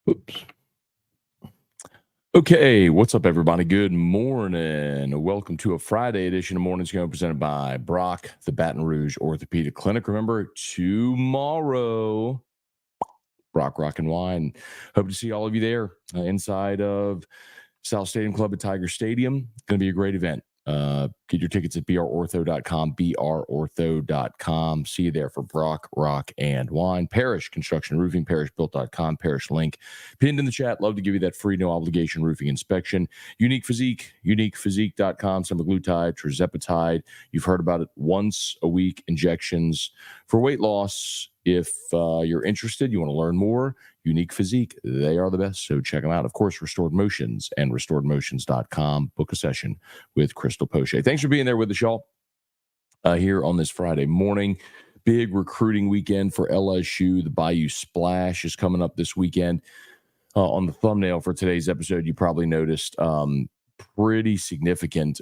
Oops. Okay, what's up, everybody? Good morning. Welcome to a Friday edition of Morning Scone presented by Brock, the Baton Rouge Orthopedic Clinic. Remember, tomorrow, Brock Rock and Wine. Hope to see all of you there inside of South Stadium Club at Tiger Stadium. Going to be a great event. Get your tickets at brortho.com, brortho.com. See you there for Brock, Rock, and Wine. Parish Construction Roofing, parishbuilt.com, Parish link pinned in the chat. Love to give you that free, no obligation roofing inspection. Unique Physique, uniquephysique.com, semaglutide, tirzepatide. You've heard about it, once a week injections for weight loss. If you're interested, you want to learn more, Unique Physique, they are the best, so check them out. Of course, Restored Motions and restoredmotions.com. Book a session with Crystal Poche. Thanks for being there with us, y'all, here on this Friday morning. Big recruiting weekend for LSU. The Bayou Splash is coming up this weekend. On the thumbnail for today's episode, you probably noticed pretty significant.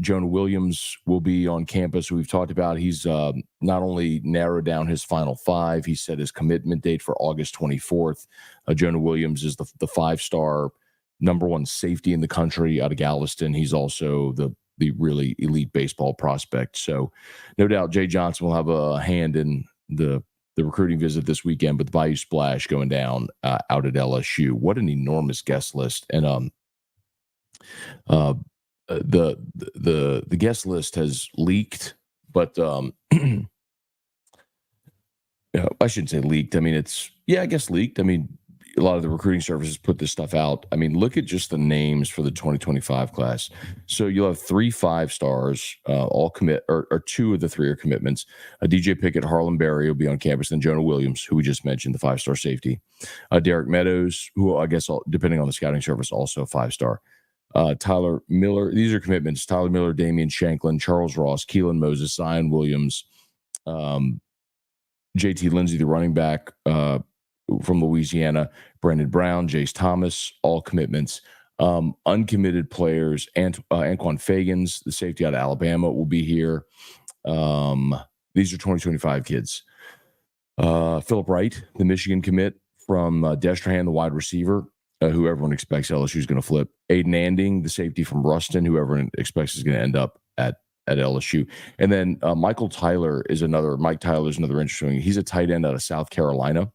Jonah Williams will be on campus. We've talked about he's not only narrowed down his final five, he set his commitment date for August 24th. Jonah Williams is the five-star number one safety in the country out of Galveston. He's also the really elite baseball prospect. So no doubt Jay Johnson will have a hand in the recruiting visit this weekend, but the Bayou Splash going down out at LSU. What an enormous guest list. And the guest list has leaked, but I shouldn't say leaked. I mean, I guess leaked. I mean, a lot of the recruiting services put this stuff out. I mean, look at just the names for the 2025 class. So you'll have 3 5-stars, all commit, or 2 of the 3 are commitments. DJ Pickett, Harlan Berry will be on campus, then Jonah Williams, who we just mentioned, the 5-star safety. Derek Meadows, who I guess, depending on the scouting service, also 5-star. Tyler Miller, these are commitments. Tyler Miller, Damian Shanklin, Charles Ross, Keelan Moses, Zion Williams, JT Lindsey, the running back from Louisiana, Brandon Brown, Jace Thomas, all commitments. Uncommitted players, Anquan Fagans, the safety out of Alabama, will be here. These are 2025 kids. Philip Wright, the Michigan commit from Destrehan, the wide receiver, who everyone expects LSU is going to flip. Aiden Anding, the safety from Ruston, who everyone expects is going to end up at LSU. And then Mike Tyler is another interesting. He's a tight end out of South Carolina.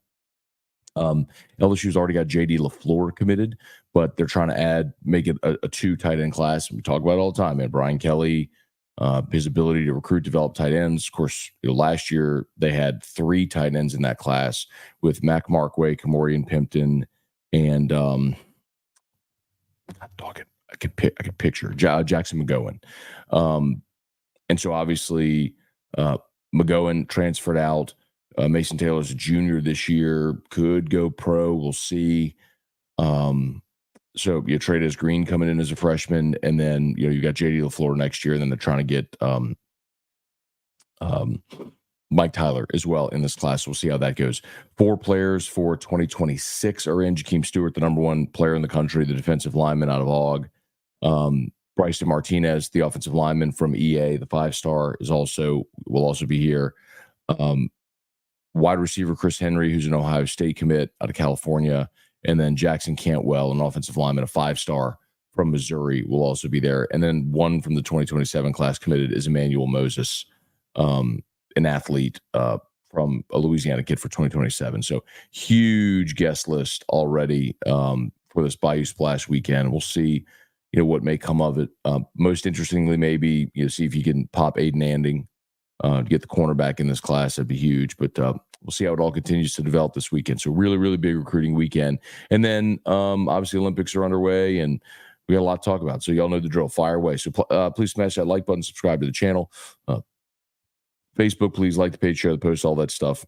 LSU's already got JD LaFleur committed, but they're trying to make it a 2 tight end class. We talk about it all the time, man. Brian Kelly, his ability to recruit, develop tight ends. Of course, last year they had 3 tight ends in that class with Mac Markway, Kamorian Pimpton, and I could picture Jackson McGowan. And so obviously McGowan transferred out. Mason Taylor's a junior this year, could go pro. We'll see. So Trades Green coming in as a freshman, and then you got JD LaFleur next year, and then they're trying to get Mike Tyler as well in this class. We'll see how that goes. 4 players for 2026 are in. Jakeem Stewart, the number 1 player in the country, the defensive lineman out of Aug. Bryson Martinez, the offensive lineman from EA, the 5-star, will also be here. Wide receiver Chris Henry, who's an Ohio State commit out of California, and then Jackson Cantwell, an offensive lineman, a 5-star from Missouri, will also be there. And then one from the 2027 class committed is Emmanuel Moses, an athlete from a Louisiana kid for 2027. So huge guest list already for this Bayou Splash weekend. We'll see, what may come of it. Most interestingly, maybe see if you can pop Aiden Anding to get the cornerback in this class. That'd be huge. But we'll see how it all continues to develop this weekend. So really, really big recruiting weekend. And then obviously Olympics are underway, and we got a lot to talk about. So y'all know the drill. Fire away. So please smash that like button, subscribe to the channel. Facebook, please like the page, share the post, all that stuff.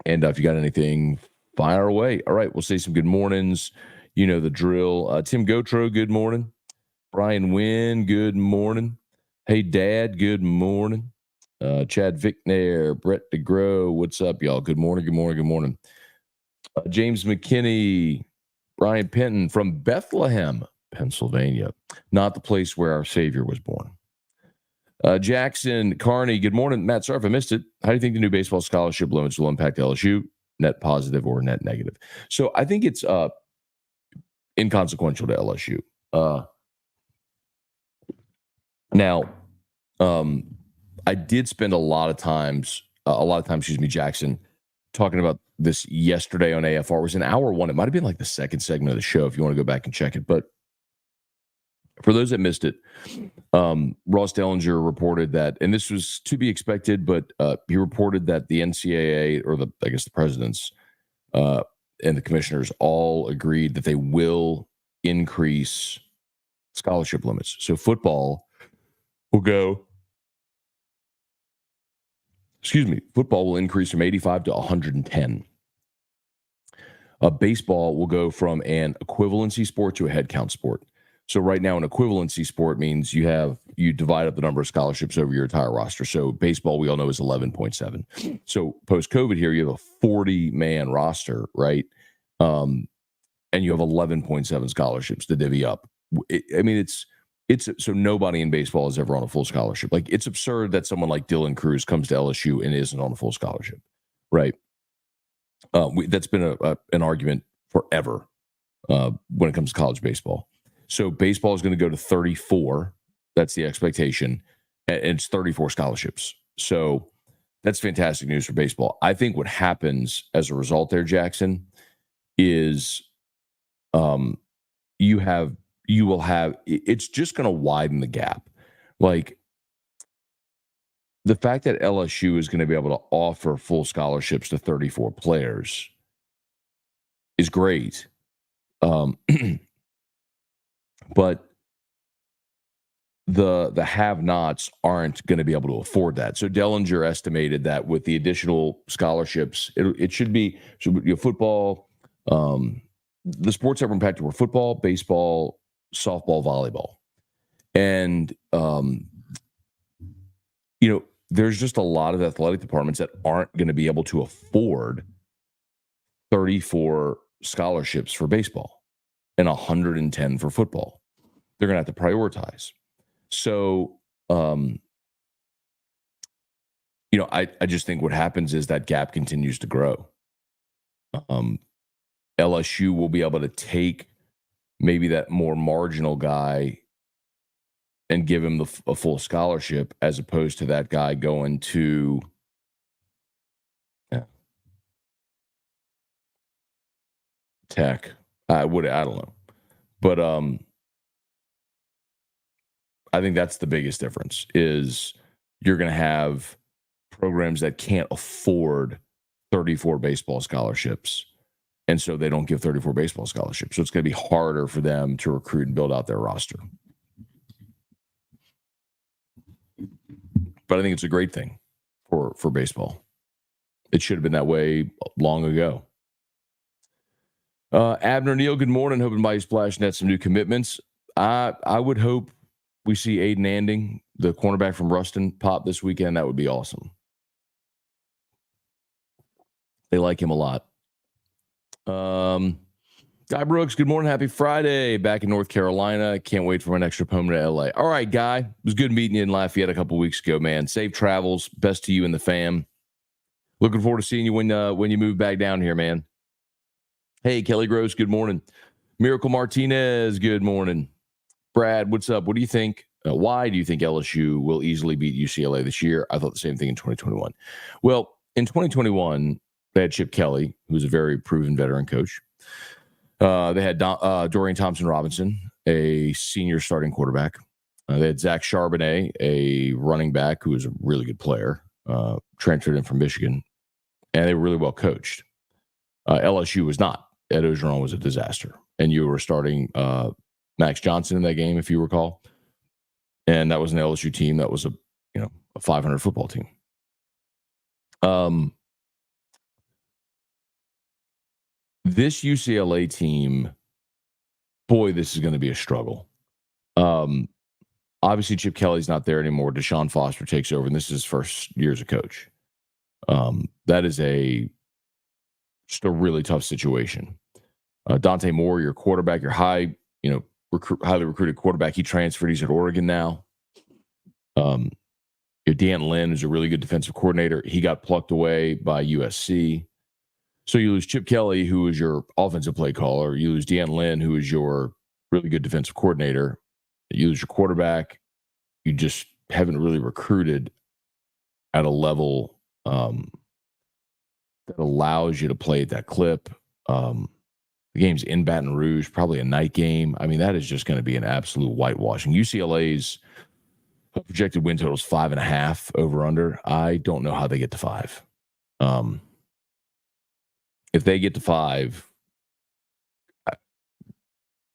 And if you got anything, fire away. All right, we'll say some good mornings. You know the drill. Tim Gotro, good morning. Brian Wynn, good morning. Hey, Dad, good morning. Chad Vicknair, Brett DeGrow, what's up, y'all? Good morning, good morning, good morning. James McKinney, Brian Penton from Bethlehem, Pennsylvania. Not the place where our Savior was born. Jackson Carney, good morning. Matt, sorry if I missed it. How do you think the new baseball scholarship limits will impact LSU? net positive or net negative. So I think it's inconsequential to LSU. Now, I did spend a lot of time, Jackson, talking about this yesterday on AFR. It was in hour one. It might have been like the second segment of the show if you want to go back and check it. But for those that missed it, Ross Dellinger reported that, and this was to be expected, but he reported that the NCAA, or the presidents and the commissioners all agreed that they will increase scholarship limits. So football will increase from 85 to 110. Baseball will go from an equivalency sport to a head count sport. So right now, an equivalency sport means you divide up the number of scholarships over your entire roster. So baseball, we all know, is 11.7. So post-COVID here, you have a 40-man roster, right? And you have 11.7 scholarships to divvy up. It's so nobody in baseball is ever on a full scholarship. Like, it's absurd that someone like Dylan Cruz comes to LSU and isn't on a full scholarship, right? That's been an argument forever when it comes to college baseball. So baseball is going to go to 34. That's the expectation. And it's 34 scholarships. So that's fantastic news for baseball. I think what happens as a result there, Jackson, is it's just going to widen the gap. Like, the fact that LSU is going to be able to offer full scholarships to 34 players is great. But the have-nots aren't going to be able to afford that. So Dellinger estimated that with the additional scholarships, it should be football. The sports that were impacted were football, baseball, softball, volleyball. And, there's just a lot of athletic departments that aren't going to be able to afford 34 scholarships for baseball and 110 for football. They're going to have to prioritize. So, I just think what happens is that gap continues to grow. LSU will be able to take maybe that more marginal guy and give him a full scholarship, as opposed to that guy going to Tech. I don't know. But I think that's the biggest difference, is you're going to have programs that can't afford 34 baseball scholarships, and so they don't give 34 baseball scholarships. So it's going to be harder for them to recruit and build out their roster. But I think it's a great thing for baseball. It should have been that way long ago. Abner Neal, good morning. Hoping Bayou Splash net some new commitments. I would hope we see Aiden Anding, the cornerback from Ruston, pop this weekend. That would be awesome. They like him a lot. Guy Brooks, good morning. Happy Friday. Back in North Carolina. Can't wait for my next trip home to LA. All right, Guy. It was good meeting you in Lafayette a couple weeks ago, man. Safe travels. Best to you and the fam. Looking forward to seeing you when you move back down here, man. Hey, Kelly Gross, good morning. Miracle Martinez, good morning. Brad, what's up? What do you think? Why do you think LSU will easily beat UCLA this year? I thought the same thing in 2021. Well, in 2021, they had Chip Kelly, who's a very proven veteran coach. They had Dorian Thompson-Robinson, a senior starting quarterback. They had Zach Charbonnet, a running back who was a really good player, transferred in from Michigan, and they were really well coached. LSU was not. Ed Ogeron was a disaster, and you were starting Max Johnson in that game, if you recall, and that was an LSU team that was a 500 football team. This UCLA team, boy, this is going to be a struggle. Obviously, Chip Kelly's not there anymore. Deshaun Foster takes over, and this is his first year as a coach. That is just a really tough situation. Dante Moore, your quarterback, your highly recruited quarterback, he transferred. He's at Oregon now. Dan Lynn is a really good defensive coordinator. He got plucked away by USC. So you lose Chip Kelly, who is your offensive play caller. You lose Deanne Lynn, who is your really good defensive coordinator. You lose your quarterback. You just haven't really recruited at a level that allows you to play at that clip. The game's in Baton Rouge, probably a night game. I mean, that is just going to be an absolute whitewashing. UCLA's projected win total is 5.5 over under. I don't know how they get to 5. If they get to 5,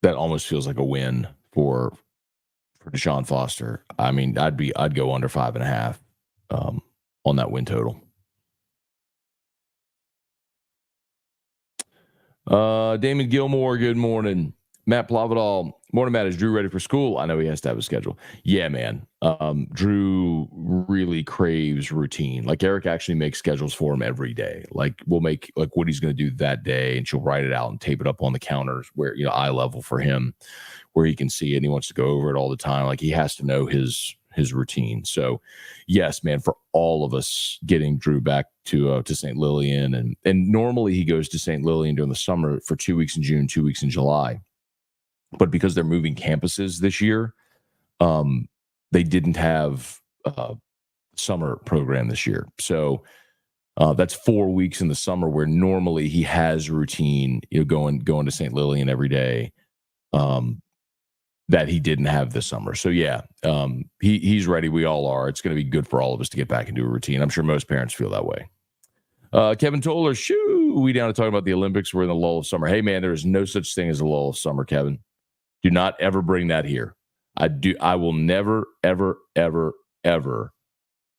that almost feels like a win for Deshaun Foster. I mean, I'd go under 5.5 on that win total. Damon Gilmore, good morning. Matt Plavidal, morning, Matt. Is Drew ready for school? I know he has to have a schedule. Yeah, man. Drew really craves routine. Like Eric actually makes schedules for him every day. Like we'll make like what he's going to do that day, and she'll write it out and tape it up on the counters where, eye level for him, where he can see it and he wants to go over it all the time. Like he has to know his routine. So yes, man, for all of us getting Drew back to St. Lillian, and normally he goes to St. Lillian during the summer for 2 weeks in June, 2 weeks in July. But because they're moving campuses this year, they didn't have a summer program this year. So that's 4 weeks in the summer where normally he has routine, going to St. Lillian every day. That he didn't have this summer. So yeah, he's ready. We all are. It's going to be good for all of us to get back into a routine. I'm sure most parents feel that way. Kevin Toller, we down to talk about the Olympics. We're in the lull of summer. Hey man, there is no such thing as a lull of summer, Kevin. Do not ever bring that here. I will never, ever, ever, ever,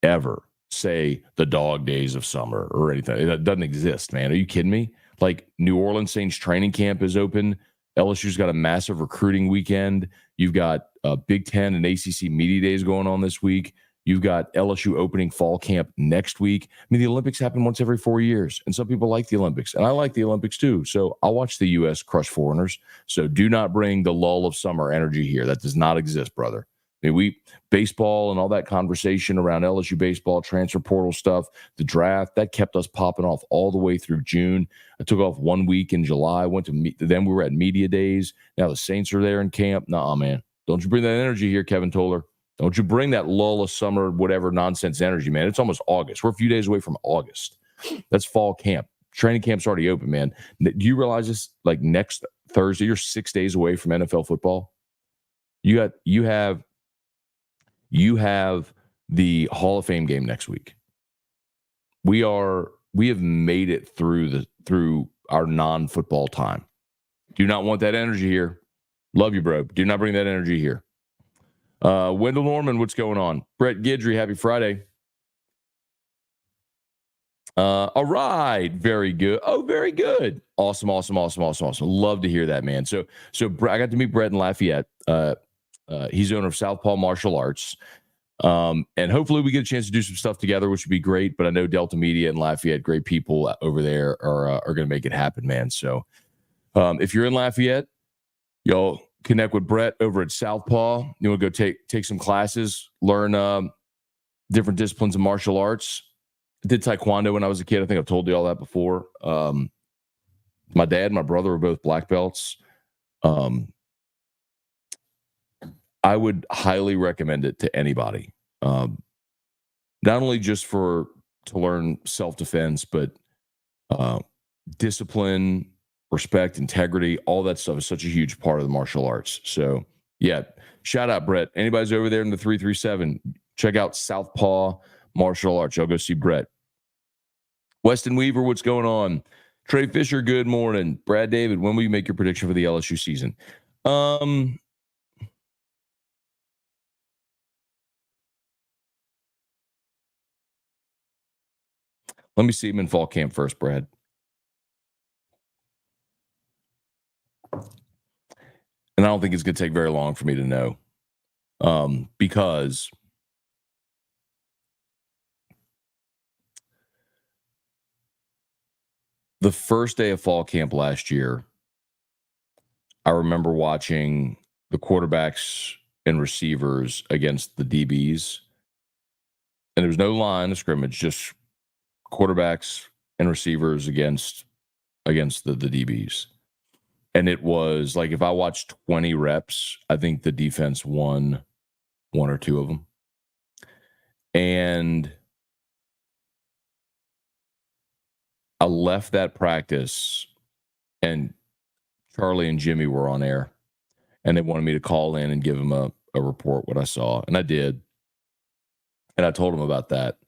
ever say the dog days of summer or anything. That doesn't exist, man. Are you kidding me? Like New Orleans Saints training camp is open. LSU's got a massive recruiting weekend. You've got Big Ten and ACC media days going on this week. You've got LSU opening fall camp next week. I mean, the Olympics happen once every 4 years, and some people like the Olympics, and I like the Olympics too. So I'll watch the U.S. crush foreigners. So do not bring the lull of summer energy here. That does not exist, brother. I mean, baseball and all that conversation around LSU baseball, transfer portal stuff, the draft, that kept us popping off all the way through June. I took off 1 week in July, then we were at media days. Now the Saints are there in camp. Nah, man. Don't you bring that energy here, Kevin Toller. Don't you bring that lull of summer, whatever nonsense energy, man. It's almost August. We're a few days away from August. That's fall camp. Training camp's already open, man. Do you realize this? Like next Thursday, you're 6 days away from NFL football. You have the Hall of Fame game next week. We have made it through our non-football time. Do not want that energy here. Love you, bro. Do not bring that energy here. Wendell Norman, what's going on? Brett Gidry, happy Friday. All right. Very good. Oh, very good. Awesome. Love to hear that, man. So I got to meet Brett in Lafayette. He's the owner of Southpaw Martial Arts. And hopefully we get a chance to do some stuff together, which would be great. But I know Delta Media and Lafayette, great people over there, are going to make it happen, man. So if you're in Lafayette, y'all connect with Brett over at Southpaw. You want to go take some classes, learn different disciplines of martial arts. I did Taekwondo when I was a kid. I think I've told you all that before. My dad and my brother were both black belts. I would highly recommend it to anybody. Not only just to learn self-defense, but discipline, respect, integrity, all that stuff is such a huge part of the martial arts. So yeah, shout out Brett. Anybody's over there in the 337, check out Southpaw Martial Arts. Y'all go see Brett. Weston Weaver, what's going on? Trey Fisher, good morning. Brad David, when will you make your prediction for the LSU season? Let me see him in fall camp first, Brad. And I don't think it's going to take very long for me to know, because the first day of fall camp last year, I remember watching the quarterbacks and receivers against the DBs, and there was no line of scrimmage, just quarterbacks and receivers against against the DBs. And it was like, if I watched 20 reps, I think the defense won one or two of them. And I left that practice, and Charlie and Jimmy were on air, and they wanted me to call in and give them a report, what I saw. And I did. And I told them about that.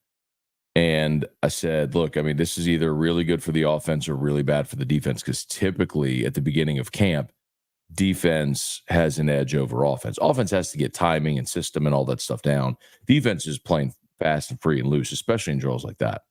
And I said, look, I mean, this is either really good for the offense or really bad for the defense, because typically at the beginning of camp, defense has an edge over offense. Offense has to get timing and system and all that stuff down. Defense is playing fast and free and loose, especially in drills like that.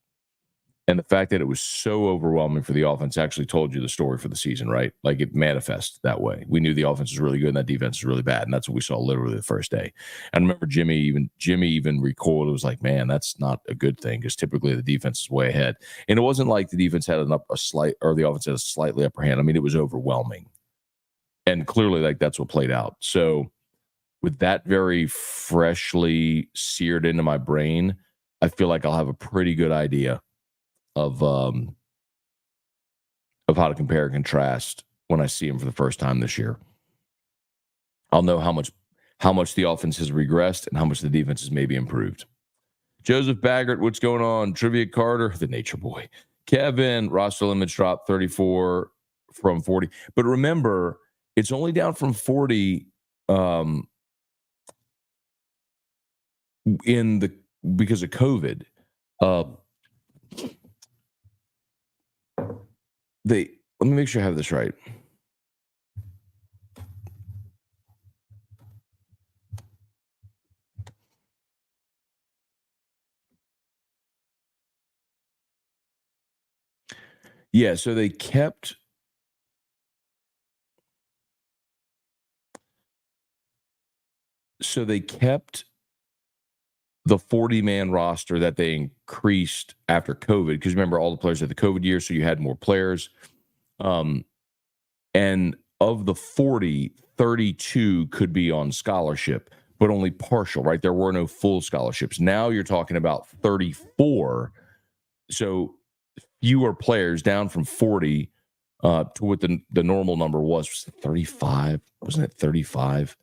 And the fact that it was so overwhelming for the offense actually told you the story for the season, right? Like, it manifests that way. We knew the offense was really good and that defense was really bad, and that's what we saw literally the first day. And I remember Jimmy even recoiled. It was like, man, that's not a good thing, because typically the defense is way ahead. And it wasn't like the defense had the offense had a slightly upper hand. I mean, it was overwhelming. And clearly, like, that's what played out. So with that very freshly seared into my brain, I feel like I'll have a pretty good idea of how to compare and contrast when I see him for the first time this year. I'll know how much the offense has regressed and how much the defense has maybe improved. Joseph Baggert, what's going on? Trivia Carter, the Nature Boy. Kevin, roster limits dropped 34 from 40. But remember, it's only down from 40 because of COVID. Let me make sure I have this right. Yeah, so they kept the 40-man roster that they increased after COVID, because remember, all the players had the COVID year, so you had more players. And of the 40, 32 could be on scholarship, but only partial, right? There were no full scholarships. Now you're talking about 34. So fewer players, down from 40 to what the normal number was 35. Wasn't it 35?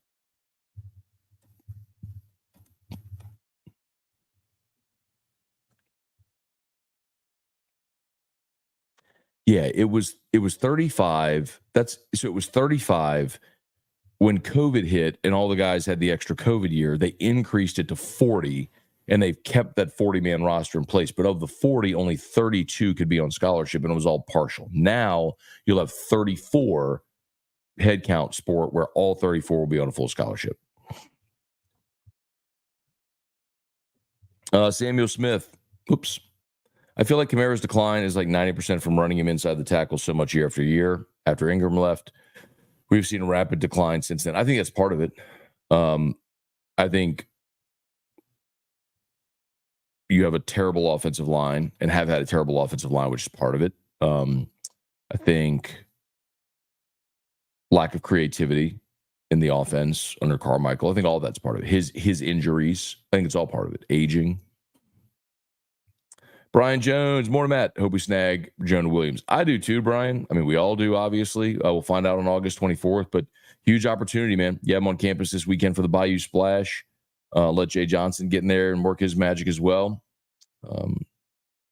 Yeah, it was 35. It was 35 when COVID hit and all the guys had the extra COVID year. They increased it to 40, and they've kept that 40-man roster in place. But of the 40, only 32 could be on scholarship, and it was all partial. Now you'll have 34 head count sport where all 34 will be on a full scholarship. Samuel Smith. Oops. I feel like Kamara's decline is like 90% from running him inside the tackle so much year after year. After Ingram left, we've seen a rapid decline since then. I think that's part of it. I think you have a terrible offensive line and have had a terrible offensive line, which is part of it. I think lack of creativity in the offense under Carmichael. I think all that's part of it. His injuries, I think it's all part of it. Aging. Brian Jones, more Matt. Hope we snag Jonah Williams. I do too, Brian. I mean, we all do, obviously. We'll find out on August 24th, but huge opportunity, man. Yeah, I'm on campus this weekend for the Bayou Splash. Let Jay Johnson get in there and work his magic as well.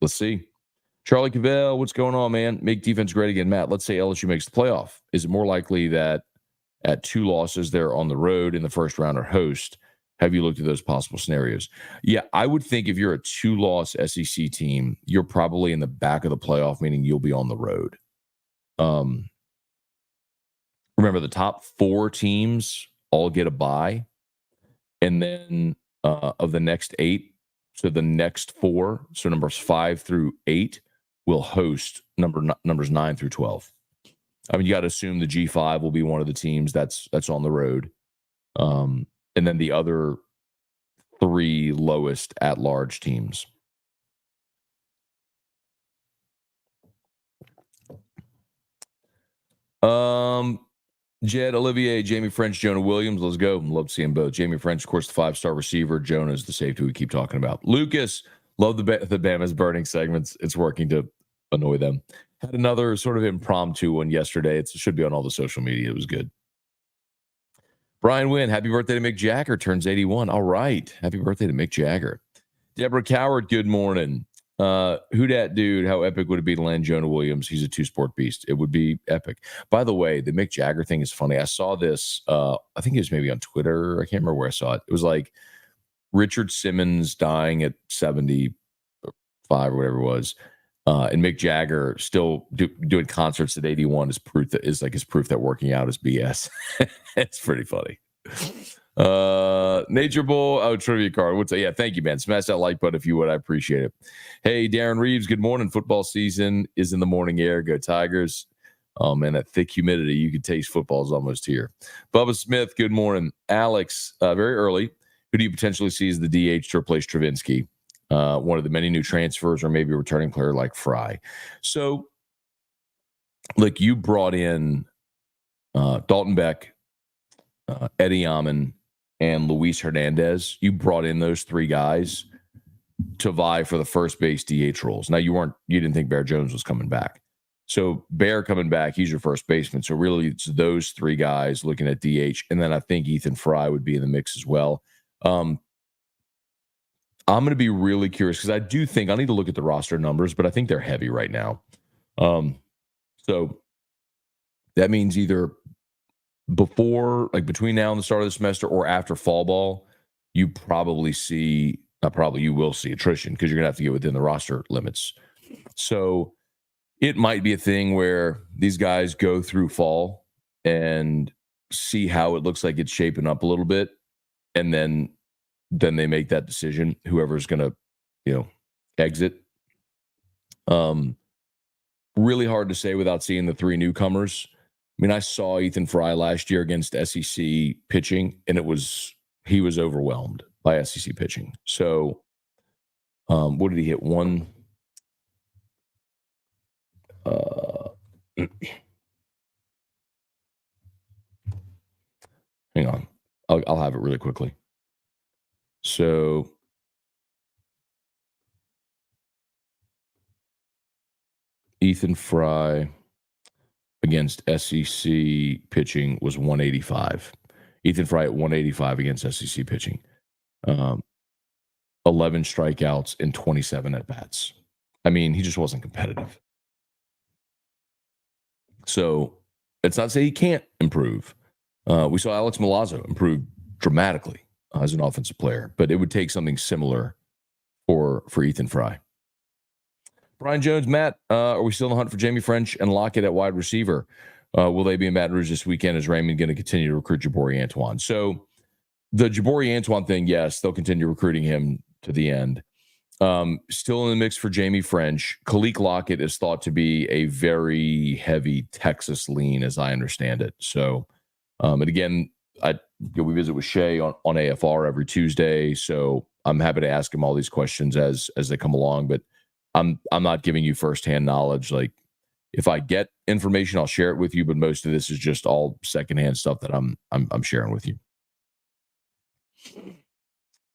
Let's see. Charlie Cavell, what's going on, man? Make defense great again. Matt, let's say LSU makes the playoff. Is it more likely that at 2 losses they're on the road in the first round or host? Have you looked at those possible scenarios? Yeah, I would think if you're a 2-loss SEC team, you're probably in the back of the playoff, meaning you'll be on the road. Remember, the top 4 teams all get a bye. And then of the next 8, so the next 4, so numbers 5 through 8, will host numbers 9 through 12. I mean, you got to assume the G5 will be one of the teams that's on the road. And then the other 3 lowest at-large teams. Jed, Olivier, Jamie French, Jonah Williams. Let's go. Love to see them both. Jamie French, of course, the 5-star receiver. Jonah's the safety we keep talking about. Lucas, love the Bama's burning segments. It's working to annoy them. Had another sort of impromptu one yesterday. It should be on all the social media. It was good. Brian Wynn, happy birthday to Mick Jagger. Turns 81. All right. Happy birthday to Mick Jagger. Deborah Coward, good morning. Who dat dude? How epic would it be to land Jonah Williams? He's a two-sport beast. It would be epic. By the way, the Mick Jagger thing is funny. I saw this, I think it was maybe on Twitter. I can't remember where I saw it. It was like Richard Simmons dying at 75 or whatever it was. And Mick Jagger still doing concerts at 81 is proof that working out is BS. It's pretty funny. Nature Bowl, trivia card. What's that? Yeah, thank you, man. Smash that like button if you would. I appreciate it. Hey, Darren Reeves, good morning. Football season is in the morning air. Go Tigers. Oh, man, that thick humidity. You can taste football's almost here. Bubba Smith, good morning. Alex, very early. Who do you potentially see as the DH to replace Travinsky? One of the many new transfers, or maybe a returning player like Fry. So, look, you brought in Dalton Beck, Eddie Amon, and Luis Hernandez. You brought in those three guys to vie for the first base DH roles. Now, you didn't think Bear Jones was coming back. So Bear coming back, he's your first baseman. So really, it's those three guys looking at DH, and then I think Ethan Fry would be in the mix as well. I'm going to be really curious because I do think I need to look at the roster numbers, but I think they're heavy right now. So that means either between now and the start of the semester or after fall ball, you will see attrition because you're going to have to get within the roster limits. So it might be a thing where these guys go through fall and see how it looks like it's shaping up a little bit. And then they make that decision, whoever's going to, exit. Really hard to say without seeing the three newcomers. I mean, I saw Ethan Fry last year against SEC pitching, and he was overwhelmed by SEC pitching. So, what did he hit? One. Hang on, I'll have it really quickly. So, Ethan Fry against SEC pitching was 185. Ethan Fry at 185 against SEC pitching. 11 strikeouts and 27 at-bats. I mean, he just wasn't competitive. So it's not to say he can't improve. We saw Alex Milazzo improve dramatically as an offensive player, but it would take something similar for Ethan Fry. Brian Jones, Matt, are we still in the hunt for Jamie French and Lockett at wide receiver? Will they be in Baton Rouge this weekend? Is Raymond going to continue to recruit Jabari Antoine? So the Jabari Antoine thing, yes, they'll continue recruiting him to the end. Still in the mix for Jamie French. Khalil Lockett is thought to be a very heavy Texas lean, as I understand it. So, and again, we visit with Shay on AFR every Tuesday, so I'm happy to ask him all these questions as they come along. But I'm not giving you firsthand knowledge. Like, if I get information, I'll share it with you. But most of this is just all secondhand stuff that I'm sharing with you.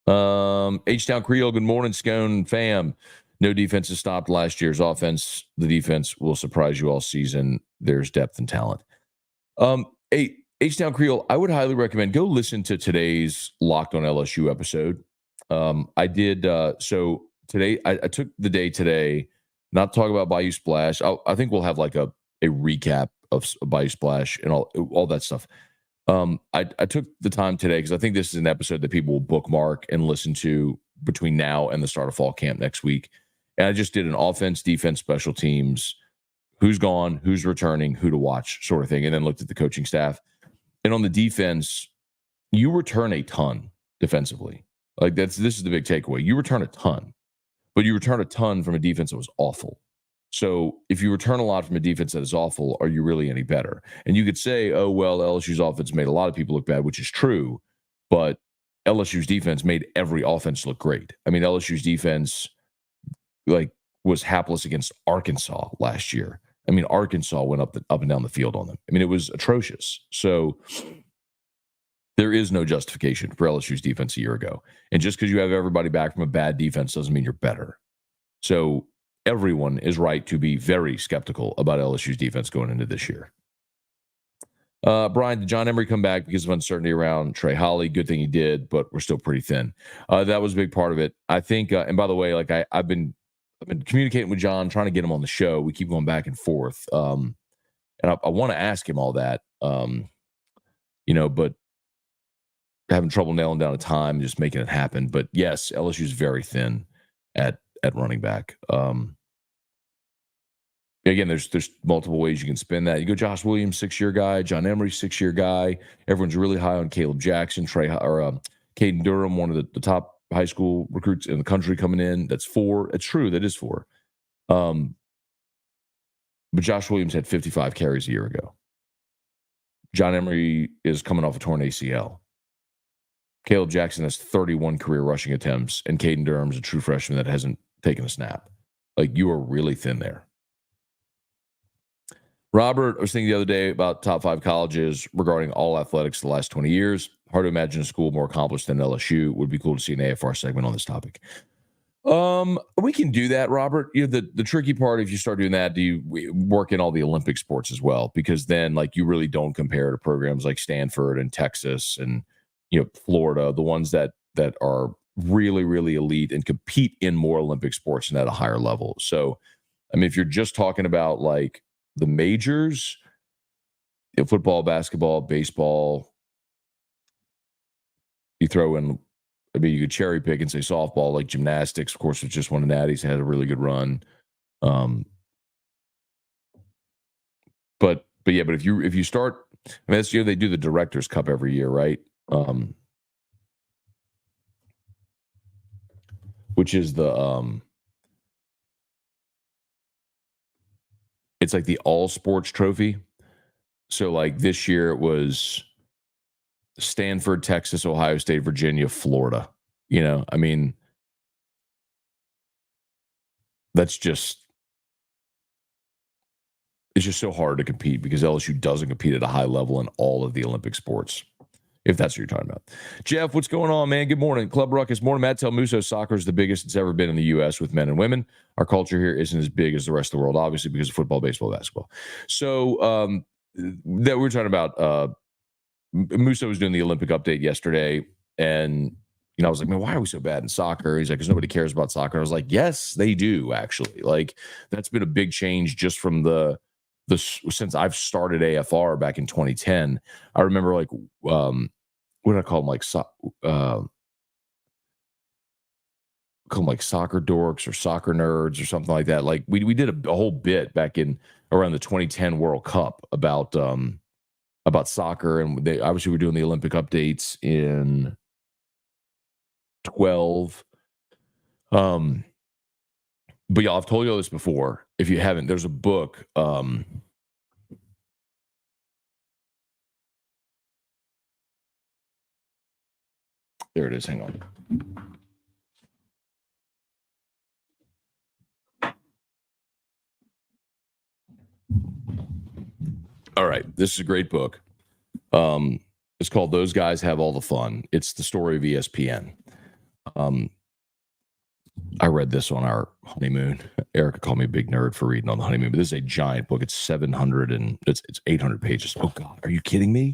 H-Town Creole, good morning, Scone fam. No defense has stopped last year's offense. The defense will surprise you all season. There's depth and talent. H-Town Creole, I would highly recommend go listen to today's Locked on LSU episode. I did so today. I took the day today not to talk about Bayou Splash. I think we'll have like a recap of Bayou Splash and all that stuff. I took the time today because I think this is an episode that people will bookmark and listen to between now and the start of fall camp next week. And I just did an offense, defense, special teams, who's gone, who's returning, who to watch sort of thing. And then looked at the coaching staff. And on the defense, you return a ton defensively. Like this is the big takeaway. You return a ton, but you return a ton from a defense that was awful. So if you return a lot from a defense that is awful, are you really any better? And you could say, oh, well, LSU's offense made a lot of people look bad, which is true. But LSU's defense made every offense look great. I mean, LSU's defense was hapless against Arkansas last year. I mean, Arkansas went up and down the field on them. I mean, it was atrocious. So there is no justification for LSU's defense a year ago. And just because you have everybody back from a bad defense doesn't mean you're better. So everyone is right to be very skeptical about LSU's defense going into this year. Brian, did John Emery come back because of uncertainty around Trey Holly? Good thing he did, but we're still pretty thin. That was a big part of it. I think, and by the way, like I've been communicating with John, trying to get him on the show. We keep going back and forth. And I want to ask him all that, but having trouble nailing down a time, just making it happen. But yes, LSU is very thin at running back. Again, there's multiple ways you can spin that. You go Josh Williams, 6-year guy, John Emery, 6-year guy. Everyone's really high on Caleb Jackson, Caden Durham, one of the top high school recruits in the country coming in. That's 4. It's true, that is 4. But Josh Williams had 55 carries a year ago. John Emery is coming off a torn ACL. Caleb Jackson has 31 career rushing attempts, and Caden Durham's a true freshman that hasn't taken a snap. Like, you are really thin there. Robert, I was thinking the other day about top 5 colleges regarding all athletics the last 20 years. Hard to imagine a school more accomplished than LSU. Would be cool to see an AFR segment on this topic. We can do that, Robert. The tricky part, if you start doing that, do you work in all the Olympic sports as well? Because then, like, you really don't compare to programs like Stanford and Texas and Florida, the ones that are really, really elite and compete in more Olympic sports and at a higher level. So, I mean, if you're just talking about like the majors, football, basketball, baseball, you throw in, I mean, you could cherry pick and say softball, like gymnastics, of course, was just one of Natty's, had a really good run. But if you start, I mean, this year they do the Directors Cup every year, right? Which is the it's like the all sports trophy. So like this year it was Stanford, Texas, Ohio State, Virginia, Florida. I mean, it's just so hard to compete because LSU doesn't compete at a high level in all of the Olympic sports, if that's what you're talking about. Jeff, what's going on, man? Good morning. Club Ruckus. Morning, Matt. Tell Musso soccer is the biggest it's ever been in the U.S. with men and women. Our culture here isn't as big as the rest of the world, obviously, because of football, baseball, basketball. So that we're talking about Musso was doing the Olympic update yesterday, and I was like, man, why are we so bad in soccer? He's like, because nobody cares about soccer. I was like, yes, they do, actually. Like, that's been a big change just from since I've started AFR back in 2010. I remember, like, what did I call them? Like, call them like soccer dorks or soccer nerds or something like that. Like, we did a whole bit back in around the 2010 World Cup about soccer, and they obviously were doing the Olympic updates in 12. But yeah, I've told you all this before. If you haven't, there's a book. There it is. Hang on. All right. This is a great book. It's called Those Guys Have All the Fun. It's the story of ESPN. I read this on our honeymoon. Erica called me a big nerd for reading on the honeymoon, but this is a giant book. It's 700 and it's 800 pages. Oh God, are you kidding me?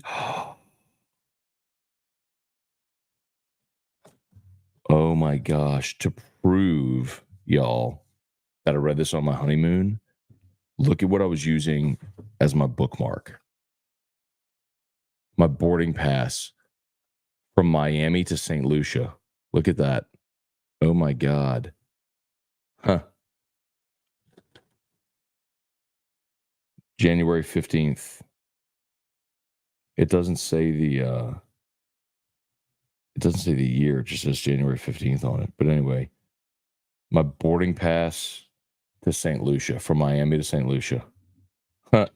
Oh my gosh. To prove, y'all, that I read this on my honeymoon, look at what I was using as my bookmark. My boarding pass from Miami to St. Lucia. Look at that. Oh my God. Huh. January 15th. It doesn't say the year, it just says January 15th on it. But anyway, my boarding pass to St. Lucia, from Miami to St. Lucia. Huh.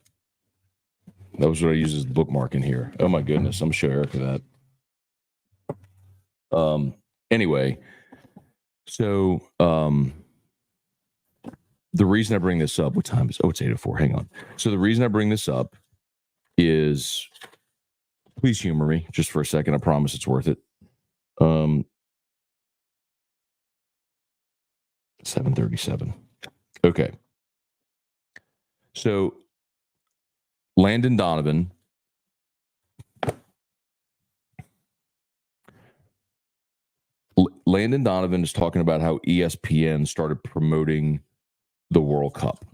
That was what I used as the bookmark in here. Oh my goodness. I'm gonna show Erica that. Anyway, so the reason I bring this up, what time is it's 8:04. Hang on. So the reason I bring this up is, please humor me just for a second. I promise it's worth it. 7:37. Okay. So Landon Donovan. Landon Donovan is talking about how ESPN started promoting the World Cup.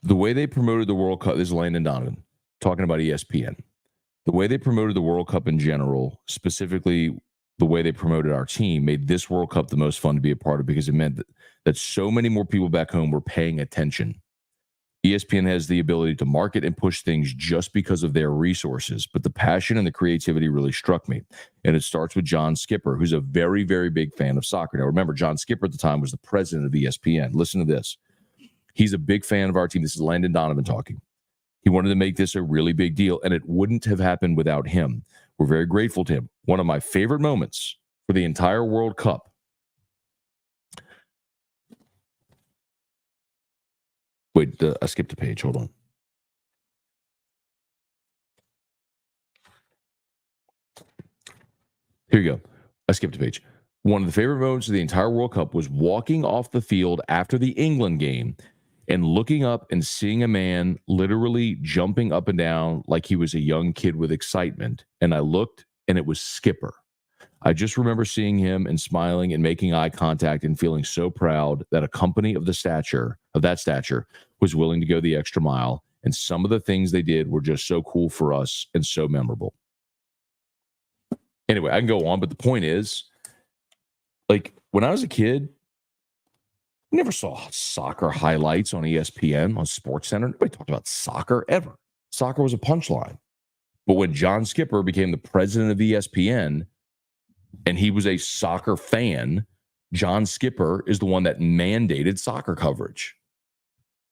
The way they promoted the World Cup, this is Landon Donovan talking about ESPN. The way they promoted the World Cup in general, specifically the way they promoted our team, made this World Cup the most fun to be a part of because it meant that so many more people back home were paying attention. ESPN has the ability to market and push things just because of their resources, but the passion and the creativity really struck me. And it starts with John Skipper, who's a very, very big fan of soccer. Now, remember, John Skipper at the time was the president of ESPN. Listen to this. He's a big fan of our team. This is Landon Donovan talking. He wanted to make this a really big deal, and it wouldn't have happened without him. We're very grateful to him. One of my favorite moments for the entire World Cup. Wait, I skipped a page. Hold on. Here you go. I skipped a page. One of the favorite moments of the entire World Cup was walking off the field after the England game and looking up and seeing a man literally jumping up and down like he was a young kid with excitement. And I looked, and it was Skipper. I just remember seeing him and smiling and making eye contact and feeling so proud that a company of that stature was willing to go the extra mile. And some of the things they did were just so cool for us and so memorable. Anyway, I can go on, but the point is, like, when I was a kid, I never saw soccer highlights on ESPN, on SportsCenter. Nobody talked about soccer ever. Soccer was a punchline. But when John Skipper became the president of ESPN, and he was a soccer fan, John Skipper is the one that mandated soccer coverage.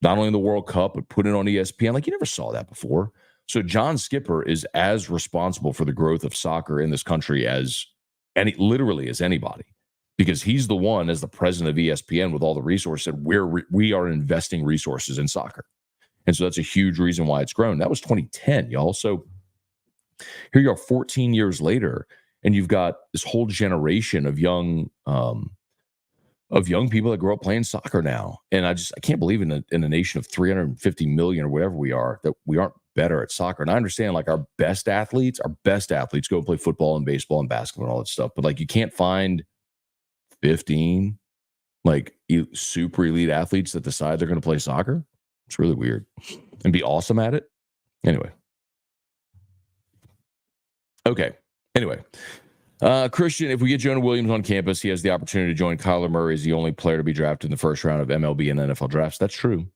Not only in the World Cup, but put it on ESPN. Like, you never saw that before. So John Skipper is as responsible for the growth of soccer in this country as literally as anybody, because he's the one, as the president of ESPN with all the resources, that we are investing resources in soccer. And so that's a huge reason why it's grown. That was 2010, y'all. So here you are 14 years later, and you've got this whole generation of young people that grow up playing soccer now. And I can't believe in a nation of 350 million or whatever we are, that we aren't better at soccer. And I understand, like, our best athletes go and play football and baseball and basketball and all that stuff. But, like, you can't find 15 like super elite athletes that decide they're going to play soccer. It's really weird and be awesome at it. Anyway. Okay. Anyway, Christian, if we get Jonah Williams on campus, he has the opportunity to join Kyler Murray as the only player to be drafted in the first round of MLB and NFL drafts. That's true.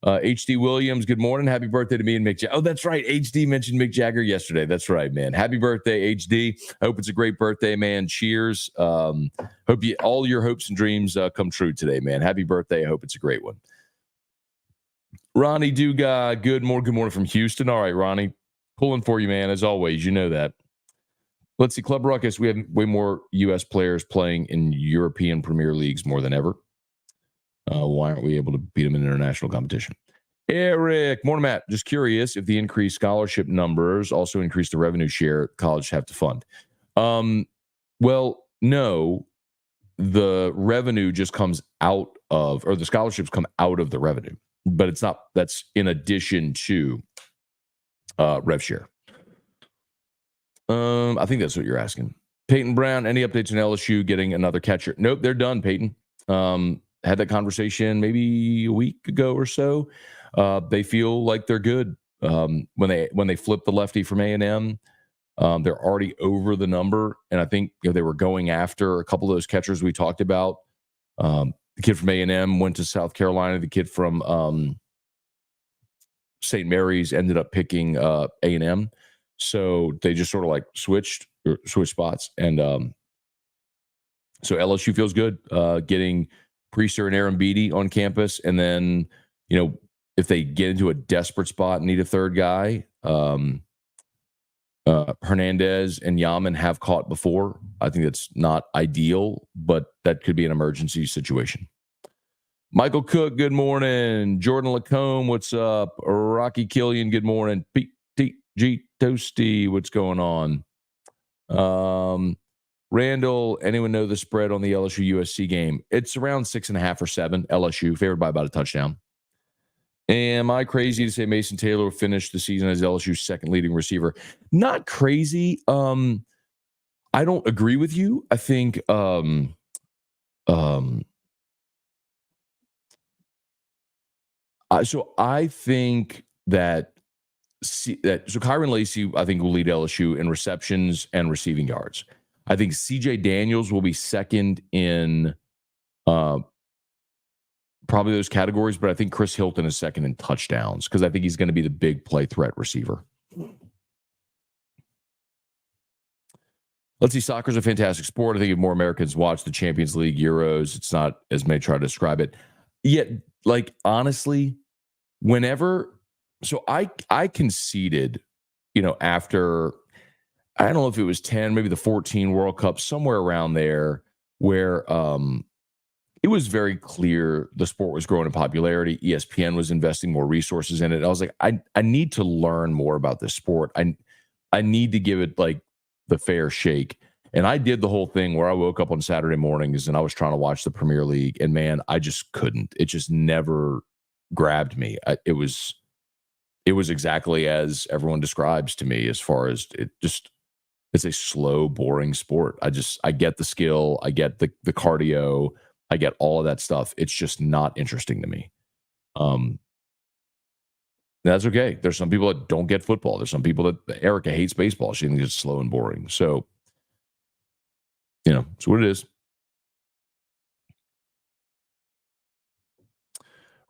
HD Williams, good morning. Happy birthday to me and Mick Jagger. Oh, that's right. HD mentioned Mick Jagger yesterday. That's right, man. Happy birthday, HD. I hope it's a great birthday, man. Cheers. Hope all your hopes and dreams come true today, man. Happy birthday. I hope it's a great one. Ronnie Duga, good morning from Houston. All right, Ronnie, pulling for you, man, as always. You know that. Let's see, Club Ruckus, we have way more U.S. players playing in European Premier Leagues more than ever. Why aren't we able to beat them in international competition? Eric, morning, Matt. Just curious if the increased scholarship numbers also increase the revenue share colleges have to fund. Well, no, the revenue just comes out of, or the scholarships come out of the revenue, but it's not, that's in addition to rev share. I think that's what you're asking. Peyton Brown, any updates on LSU getting another catcher? Nope, they're done, Peyton. Had that conversation maybe a week ago or so. They feel like they're good. When they flip the lefty from A&M, they're already over the number. And I think they were going after a couple of those catchers we talked about. The kid from A&M went to South Carolina. The kid from St. Mary's ended up picking A&M. So they just sort of like switched spots. And so LSU feels good getting Priester and Aaron Beatty on campus. And then, if they get into a desperate spot and need a third guy, Hernandez and Yaman have caught before. I think that's not ideal, but that could be an emergency situation. Michael Cook, good morning. Jordan Lacombe, what's up? Rocky Killian, good morning. PTG Toasty, what's going on? Randall, anyone know the spread on the LSU USC game? It's around 6.5 or 7. LSU favored by about a touchdown. Am I crazy to say Mason Taylor will finish the season as LSU's second leading receiver? Not crazy. I don't agree with you. I think so I think that Kyron Lacy, I think, will lead LSU in receptions and receiving yards. I think CJ Daniels will be second in probably those categories, but I think Chris Hilton is second in touchdowns because I think he's going to be the big play threat receiver. Let's see. Soccer's a fantastic sport. I think if more Americans watch the Champions League, Euros, it's not as many try to describe it. Yet, like, honestly, so I conceded, after, I don't know if it was 10, maybe the 14 World Cup, somewhere around there, where it was very clear the sport was growing in popularity. ESPN was investing more resources in it. I was like, I need to learn more about this sport. I need to give it like the fair shake. And I did the whole thing where I woke up on Saturday mornings and I was trying to watch the Premier League, and man, I just couldn't. It just never grabbed me. It was exactly as everyone describes to me, as far as it's a slow, boring sport. I get the skill, I get the cardio, I get all of that stuff. It's just not interesting to me. That's okay. There's some people that don't get football. There's some people that Erica hates baseball. She thinks it's slow and boring. So, it's what it is.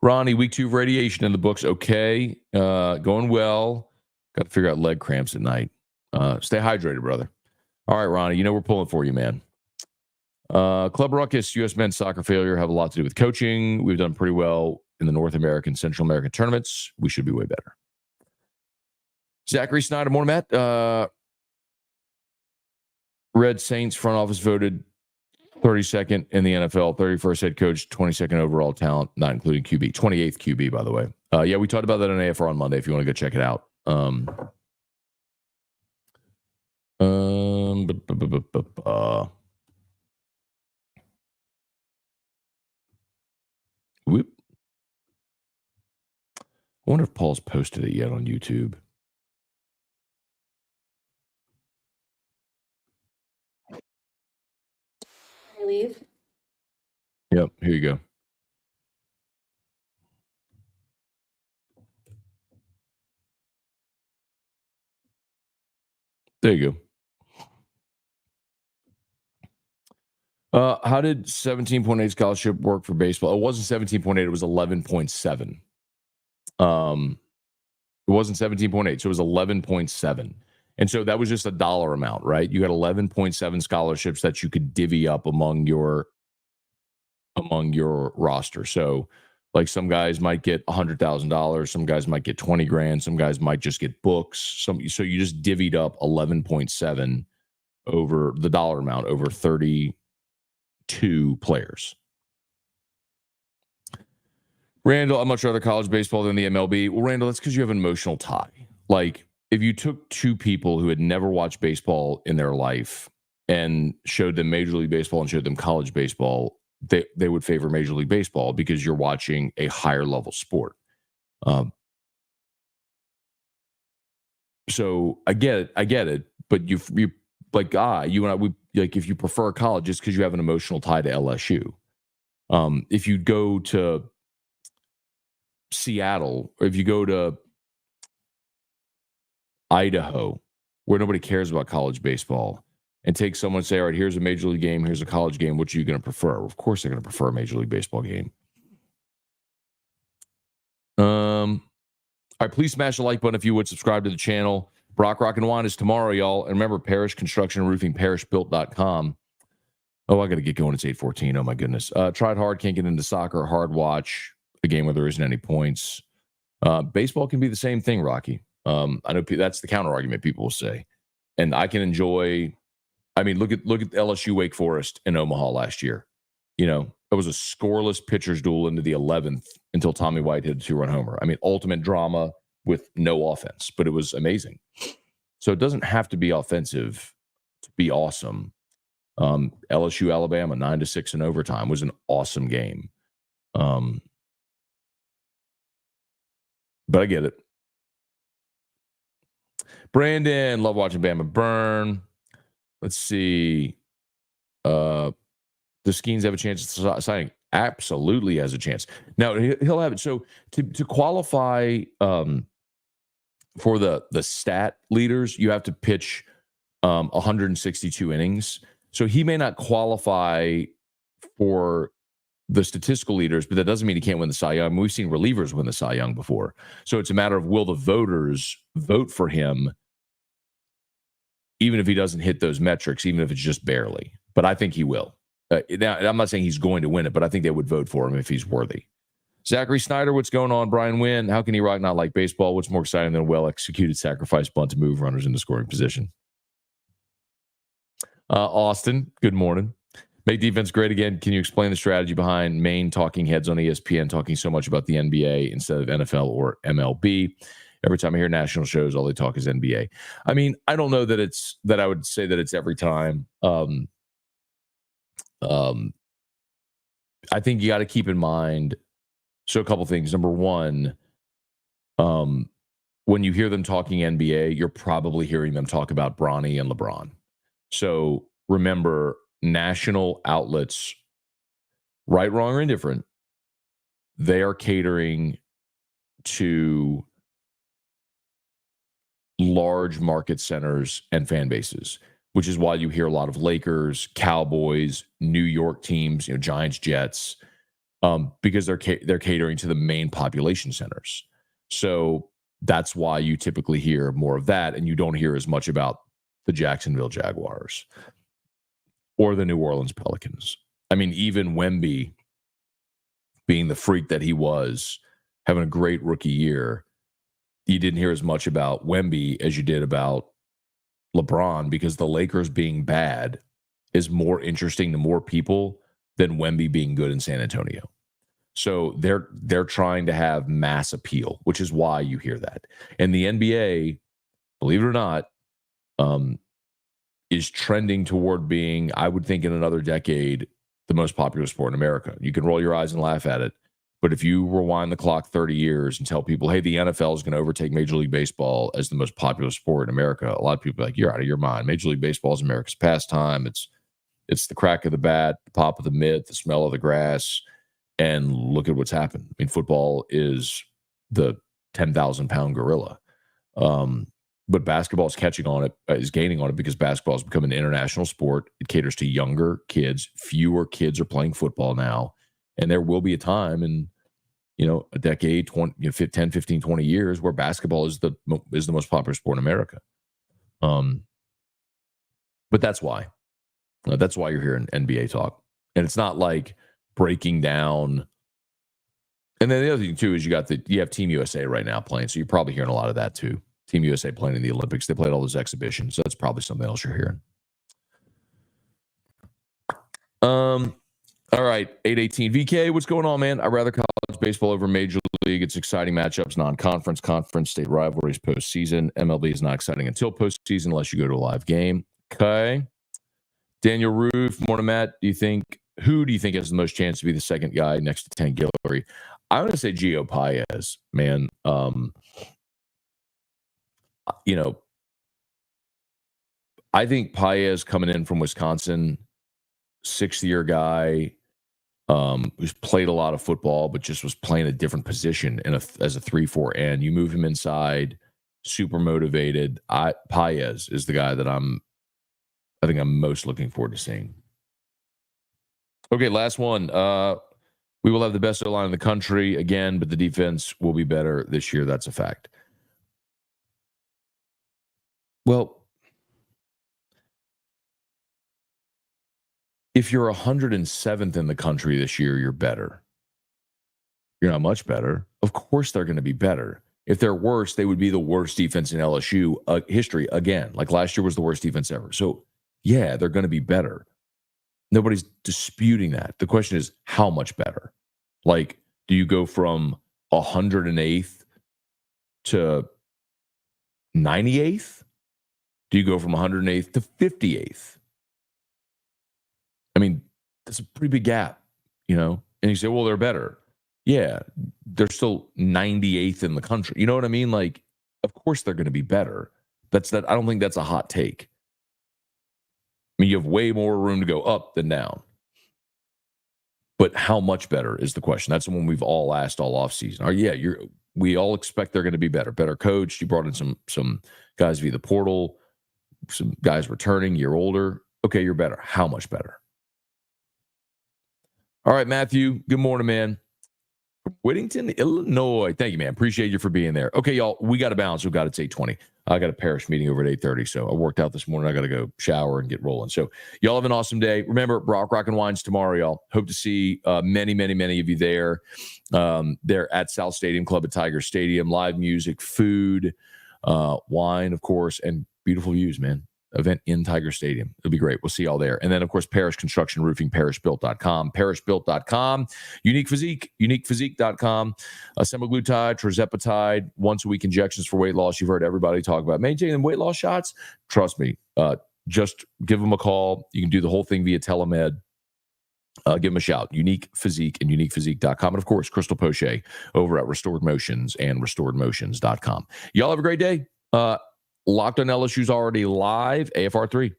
Ronnie, week 2 of radiation in the books. Okay. Going well. Got to figure out leg cramps at night. Stay hydrated, brother. All right, Ronnie, we're pulling for you, man. Club Ruckus, U.S. men's soccer failure have a lot to do with coaching. We've done pretty well in the North American, Central American tournaments. We should be way better. Zachary Snyder, morning, Matt. Red Saints front office voted 32nd in the NFL, 31st head coach, 22nd overall talent, not including QB, 28th QB, by the way. Yeah, we talked about that on AFR on Monday if you want to go check it out. Whoop. I wonder if Paul's posted it yet on YouTube. I leave. Yep, here you go. There you go. How did 17.8 scholarship work for baseball? It wasn't 17.8, it was 11.7. It wasn't 17.8, so it was 11.7. And so that was just a dollar amount, right? You got 11.7 scholarships that you could divvy up among your roster. So like some guys might get $100,000, some guys might get 20 grand, some guys might just get books. So you just divvied up 11.7 over the dollar amount over 32 players. Randall, I'm much rather college baseball than the MLB. Well, Randall, that's because you have an emotional tie. Like, if you took two people who had never watched baseball in their life and showed them Major League Baseball and showed them college baseball, they would favor Major League Baseball because you're watching a higher level sport. So I get it. But you like you and I, we like, if you prefer college, it's because you have an emotional tie to LSU. If you go to Seattle, or if you go to Idaho, where nobody cares about college baseball, and take someone and say, all right, here's a Major League game, here's a college game, which are you going to prefer? Of course they're going to prefer a Major League Baseball game. All right, please smash the like button if you would. Subscribe to the channel. Brock Rock and Wine is tomorrow, y'all. And remember, Parish Construction and Roofing, parishbuilt.com. Oh, I got to get going. It's 8:14. Oh, my goodness. Tried hard, can't get into soccer. Hard watch a game where there isn't any points. Baseball can be the same thing, Rocky. I know that's the counter argument people will say. And I can enjoy, I mean, look at LSU Wake Forest in Omaha last year. It was a scoreless pitcher's duel into the 11th until Tommy White hit a 2-run homer. I mean, ultimate drama with no offense, but it was amazing. So it doesn't have to be offensive to be awesome. LSU Alabama 9-6 in overtime was an awesome game. But I get it. Brandon, love watching Bama burn. Let's see. The Skeens have a chance at signing. Absolutely has a chance. Now he'll have it. So to qualify for the stat leaders, you have to pitch 162 innings. So he may not qualify for the statistical leaders, but that doesn't mean he can't win the Cy Young. I mean, we've seen relievers win the Cy Young before. So it's a matter of will the voters vote for him, even if he doesn't hit those metrics, even if it's just barely. But I think he will. Now, I'm not saying he's going to win it, but I think they would vote for him if he's worthy. Zachary Snyder, what's going on? Brian Wynn, how can he rock not like baseball? What's more exciting than a well-executed sacrifice bunt to move runners into scoring position? Austin, good morning. Make defense great again. Can you explain the strategy behind main talking heads on ESPN talking so much about the NBA instead of NFL or MLB? Every time I hear national shows, all they talk is NBA. I mean, I don't know that I would say that it's every time. I think you got to keep in mind. So a couple things. Number one, when you hear them talking NBA, you're probably hearing them talk about Bronny and LeBron. So remember, national outlets, right, wrong, or indifferent, they are catering to large market centers and fan bases, which is why you hear a lot of Lakers, Cowboys, New York teams, Giants, Jets, because they're catering to the main population centers. So that's why you typically hear more of that, and you don't hear as much about the Jacksonville Jaguars or the New Orleans Pelicans. I mean, even Wemby, being the freak that he was, having a great rookie year, you didn't hear as much about Wemby as you did about LeBron, because the Lakers being bad is more interesting to more people than Wemby being good in San Antonio. So they're trying to have mass appeal, which is why you hear that. And the NBA, believe it or not, is trending toward being, I would think in another decade, the most popular sport in America. You can roll your eyes and laugh at it, but if you rewind the clock 30 years and tell people, hey, the NFL is going to overtake Major League Baseball as the most popular sport in America, a lot of people are like, you're out of your mind. Major League Baseball is America's pastime. It's the crack of the bat, the pop of the mitt, the smell of the grass. And look at what's happened. I mean, football is the 10,000-pound gorilla. But basketball is catching on it, is gaining on it, because basketball has become an international sport. It caters to younger kids. Fewer kids are playing football now. And there will be a time in, a decade, 10, 15, 20 years where basketball is the most popular sport in America. But that's why. That's why you're hearing NBA talk. And it's not like breaking down. And then the other thing too is you have Team USA right now playing, so you're probably hearing a lot of that too. Team USA playing in the Olympics. They played all those exhibitions, so that's probably something else you're hearing. All right, 818 VK, what's going on, man? I'd rather college baseball over Major League. It's exciting matchups, non-conference, conference, state rivalries, postseason. MLB is not exciting until postseason unless you go to a live game. Okay. Daniel Roof, morning, Matt. Who do you think has the most chance to be the second guy next to Tank Guillory? I'm going to say Gio Paez, man. I think Paez coming in from Wisconsin, sixth-year guy, who's played a lot of football, but just was playing a different position as a 3-4 end. You move him inside, super motivated. Paez is the guy that I think I'm most looking forward to seeing. Okay, last one. We will have the best O-line in the country again, but the defense will be better this year. That's a fact. Well, if you're 107th in the country this year, you're better. You're not much better. Of course they're going to be better. If they're worse, they would be the worst defense in LSU history again. Like last year was the worst defense ever. So, yeah, they're going to be better. Nobody's disputing that. The question is, how much better? Like, do you go from 108th to 98th? Do you go from 108th to 58th? I mean, that's a pretty big gap, And you say, well, they're better. Yeah, they're still 98th in the country. You know what I mean? Like, of course they're going to be better. I don't think that's a hot take. I mean, you have way more room to go up than down. But how much better is the question? That's the one we've all asked all offseason. We all expect they're going to be better. Better coached. You brought in some guys via the portal, some guys returning, year older. Okay, you're better. How much better? All right, Matthew, good morning, man. Whittington, Illinois. Thank you, man. Appreciate you for being there. Okay, y'all, we got to bounce. We've got it's 8:20. I got a parish meeting over at 8:30, so I worked out this morning. I got to go shower and get rolling. So y'all have an awesome day. Remember, Brock Rock and Wines tomorrow, y'all. Hope to see many of you there. They're at South Stadium Club at Tiger Stadium. Live music, food, wine, of course, and beautiful views, man. Event in Tiger Stadium. It'll be great. We'll see y'all there. And then, of course, Parish Construction Roofing, parishbuilt.com, parishbuilt.com, Unique Physique, uniquephysique.com, semaglutide, tirzepatide, once-a-week injections for weight loss. You've heard everybody talk about maintaining weight loss shots. Trust me, just give them a call. You can do the whole thing via telemed. Give them a shout. Unique Physique and uniquephysique.com. And, of course, Crystal Poche over at Restored Motions and restoredmotions.com. Y'all have a great day. Locked on LSU's already live. AFR3.